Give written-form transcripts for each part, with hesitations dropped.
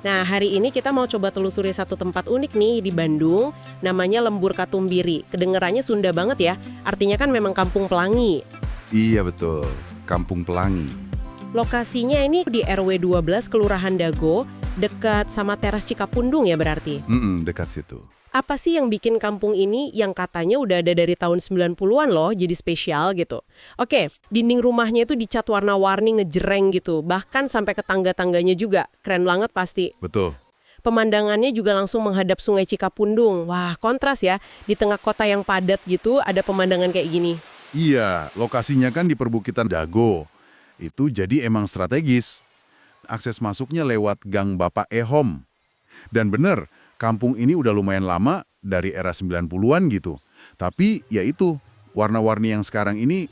Nah, hari ini kita mau coba telusuri satu tempat unik nih di Bandung, namanya Lembur Katumbiri. Kedengarannya Sunda banget ya, artinya kan memang kampung pelangi. Iya betul, Kampung Pelangi. Lokasinya ini di RW 12 Kelurahan Dago, dekat sama teras Cikapundung ya berarti. Dekat situ. Apa sih yang bikin kampung ini yang katanya udah ada dari tahun 90-an loh, jadi spesial gitu? Oke, dinding rumahnya itu dicat warna-warni ngejreng gitu, bahkan sampai ke tangga-tangganya juga. Keren banget pasti. Betul. Pemandangannya juga langsung menghadap Sungai Cikapundung. Wah, kontras ya. Di tengah kota yang padat gitu, ada pemandangan kayak gini. Iya, lokasinya kan di perbukitan Dago. Itu jadi emang strategis. Akses masuknya lewat Gang Bapak Ehom. Dan bener, kampung ini udah lumayan lama, dari era 90-an gitu. Tapi ya itu, warna-warni yang sekarang ini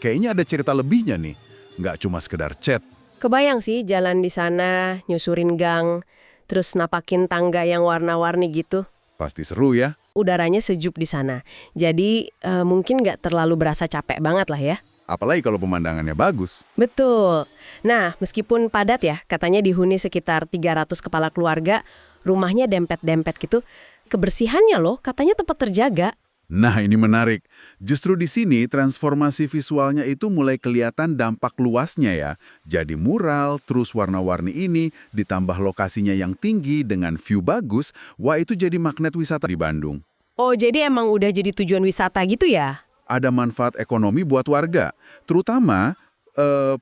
kayaknya ada cerita lebihnya nih. Nggak cuma sekedar cat. Kebayang sih jalan di sana, nyusurin gang, terus napakin tangga yang warna-warni gitu. Pasti seru ya. Udaranya sejuk di sana. Jadi mungkin nggak terlalu berasa capek banget lah ya. Apalagi kalau pemandangannya bagus. Betul. Nah, meskipun padat ya, katanya dihuni sekitar 300 kepala keluarga, rumahnya dempet-dempet gitu, kebersihannya loh katanya tetap terjaga. Nah, ini menarik. Justru di sini transformasi visualnya itu mulai kelihatan dampak luasnya ya. Jadi mural, terus warna-warni ini, ditambah lokasinya yang tinggi dengan view bagus, wah itu jadi magnet wisata di Bandung. Oh, jadi emang udah jadi tujuan wisata gitu ya? Ada manfaat ekonomi buat warga, terutama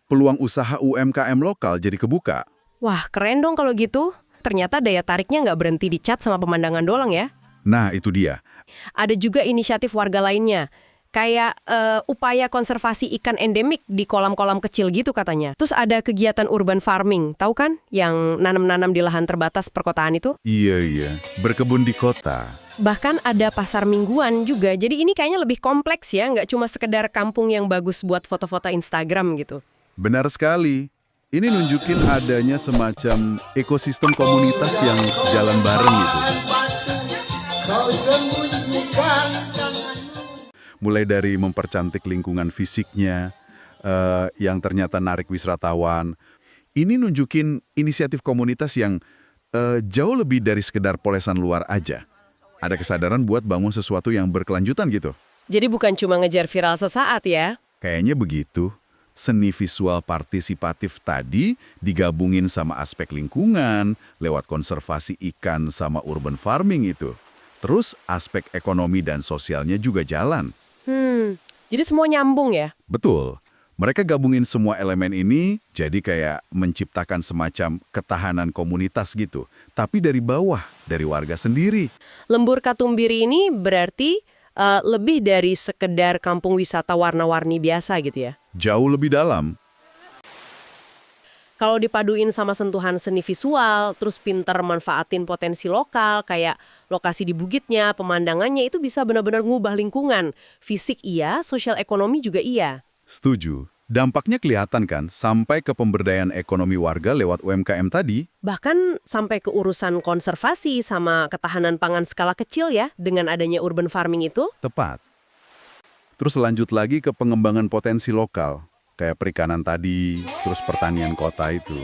peluang usaha UMKM lokal jadi kebuka. Wah, keren dong kalau gitu. Ternyata daya tariknya nggak berhenti di cat sama pemandangan doang ya. Nah, itu dia. Ada juga inisiatif warga lainnya, kayak upaya konservasi ikan endemik di kolam-kolam kecil gitu katanya. Terus ada kegiatan urban farming, tahu kan? Yang nanam-nanam di lahan terbatas perkotaan itu. Iya, berkebun di kota. Bahkan ada pasar mingguan juga, jadi ini kayaknya lebih kompleks ya, nggak cuma sekedar kampung yang bagus buat foto-foto Instagram gitu. Benar sekali. Ini nunjukin adanya semacam ekosistem komunitas yang jalan bareng gitu. Mulai dari mempercantik lingkungan fisiknya, yang ternyata narik wisatawan. Ini nunjukin inisiatif komunitas yang jauh lebih dari sekedar polesan luar aja. Ada kesadaran buat bangun sesuatu yang berkelanjutan gitu. Jadi bukan cuma ngejar viral sesaat ya? Kayaknya begitu. Seni visual partisipatif tadi digabungin sama aspek lingkungan, lewat konservasi ikan sama urban farming itu. Terus aspek ekonomi dan sosialnya juga jalan. Jadi semua nyambung ya? Betul. Mereka gabungin semua elemen ini jadi kayak menciptakan semacam ketahanan komunitas gitu. Tapi dari bawah, dari warga sendiri. Lembur Katumbiri ini berarti lebih dari sekedar kampung wisata warna-warni biasa gitu ya? Jauh lebih dalam. Kalau dipaduin sama sentuhan seni visual, terus pinter manfaatin potensi lokal, kayak lokasi di bukitnya, pemandangannya itu bisa benar-benar ngubah lingkungan. Fisik iya, sosial ekonomi juga iya. Setuju. Dampaknya kelihatan kan sampai ke pemberdayaan ekonomi warga lewat UMKM tadi. Bahkan sampai ke urusan konservasi sama ketahanan pangan skala kecil ya, dengan adanya urban farming itu. Tepat. Terus lanjut lagi ke pengembangan potensi lokal. Kayak perikanan tadi, terus pertanian kota itu.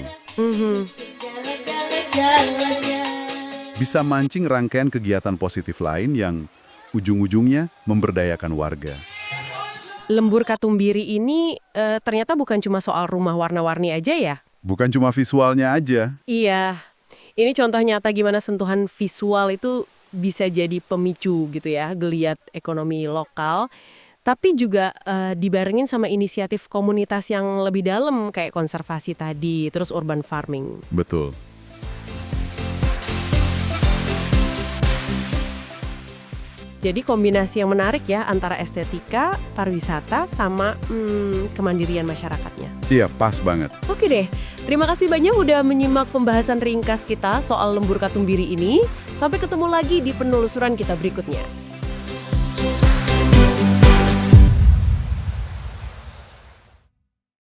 Bisa mancing rangkaian kegiatan positif lain yang ujung-ujungnya memberdayakan warga. Lembur Katumbiri ini ternyata bukan cuma soal rumah warna-warni aja ya? Bukan cuma visualnya aja. Iya, ini contoh nyata gimana sentuhan visual itu bisa jadi pemicu gitu ya, geliat ekonomi lokal. Tapi juga dibarengin sama inisiatif komunitas yang lebih dalam kayak konservasi tadi, terus urban farming. Betul. Jadi kombinasi yang menarik ya antara estetika, pariwisata, sama kemandirian masyarakatnya. Iya, pas banget. Oke deh, terima kasih banyak udah menyimak pembahasan ringkas kita soal Lembur Katumbiri ini. Sampai ketemu lagi di penelusuran kita berikutnya.